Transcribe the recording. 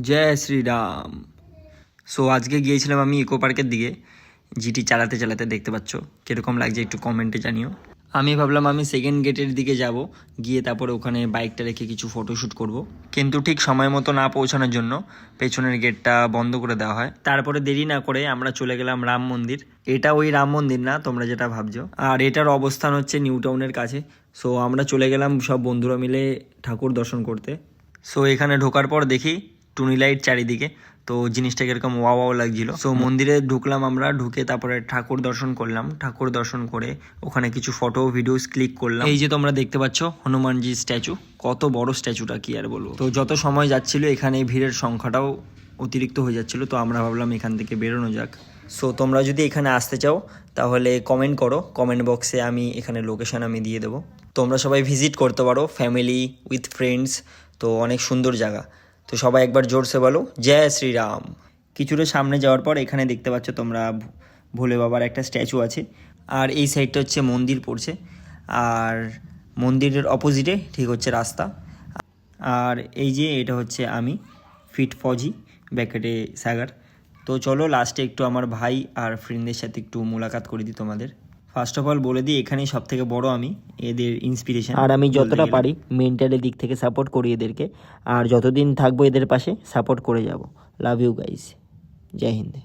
জয় Shriram. So আজকে গিয়েছিলাম আমি ইকো পার্কের দিকে, জিটি চালাতে চালাতে। দেখতে পাচ্ছ কীরকম লাগছে একটু কমেন্টে জানিও। আমি ভাবলাম আমি সেকেন্ড গেটের দিকে যাব, গিয়ে তারপরে ওখানে বাইকটা রেখে কিছু ফটোশ্যুট করব, কিন্তু ঠিক সময় মতো না পৌঁছানোর জন্য পেছনের গেটটা বন্ধ করে দেওয়া হয়। তারপরে দেরি না করে আমরা চলে গেলাম রাম মন্দির। এটা ওই রাম মন্দির না তোমরা যেটা ভাবছো, আর এটার অবস্থান হচ্ছে নিউ টাউনের কাছে। সো আমরা চলে গেলাম সব বন্ধুরা মিলে ঠাকুর দর্শন করতে। সো এখানে ঢোকার পর দেখি টুনি লাইট চারিদিকে, তো জিনিসটা কিরকম ওয়াও লাগছিল। সো মন্দিরে ঢুকলাম আমরা, ঢুকে তারপরে ঠাকুর দর্শন করলাম। ঠাকুর দর্শন করে ওখানে কিছু ফটো ভিডিওস ক্লিক করলাম। এই যে তোমরা দেখতে পাচ্ছ হনুমানজি স্ট্যাচু, কত বড় স্ট্যাচুটা কি আর বলবো। তো যত সময় যাচ্ছিল এখানে ভিড়ের সংখ্যাটাও অতিরিক্ত হয়ে যাচ্ছিল, তো আমরা ভাবলাম এখান থেকে বেরোনো যাক। সো তোমরা যদি এখানে আসতে চাও তাহলে কমেন্ট করো, কমেন্ট বক্সে আমি এখানে লোকেশন আমি দিয়ে দেবো। তোমরা সবাই ভিজিট করতে পারো, ফ্যামিলি উইথ ফ্রেন্ডস। তো অনেক সুন্দর জায়গা। তো সবাই একবার জোরসে বলো জয় শ্রীরাম। কিছুটা সামনে যাওয়ার পর এখানে দেখতে পাচ্ছ তোমরা ভোলে বাবার একটা স্ট্যাচু আছে, আর এই সাইডটা হচ্ছে মন্দির পড়ছে, আর মন্দিরের অপোজিটে ঠিক হচ্ছে রাস্তা। আর এই যে এটা হচ্ছে আমি ফিট ফজি ব্যাকেটে সাগার। তো চলো লাস্টে একটু আমার ভাই আর ফ্রেন্ডদের সাথে একটু মোলাকাত করে দিই তোমাদের। ফার্স্ট অফ অল বলে দিই এখানেই সব থেকে বড় আমি, এদের ইন্সপিরেশন। আর আমি যতটা পারি মেন্টালি দিক থেকে সাপোর্ট করি এদেরকে, আর যতদিন থাকবো এদের পাশে সাপোর্ট করে যাব। লাভ ইউ গাইস, জয় হিন্দ।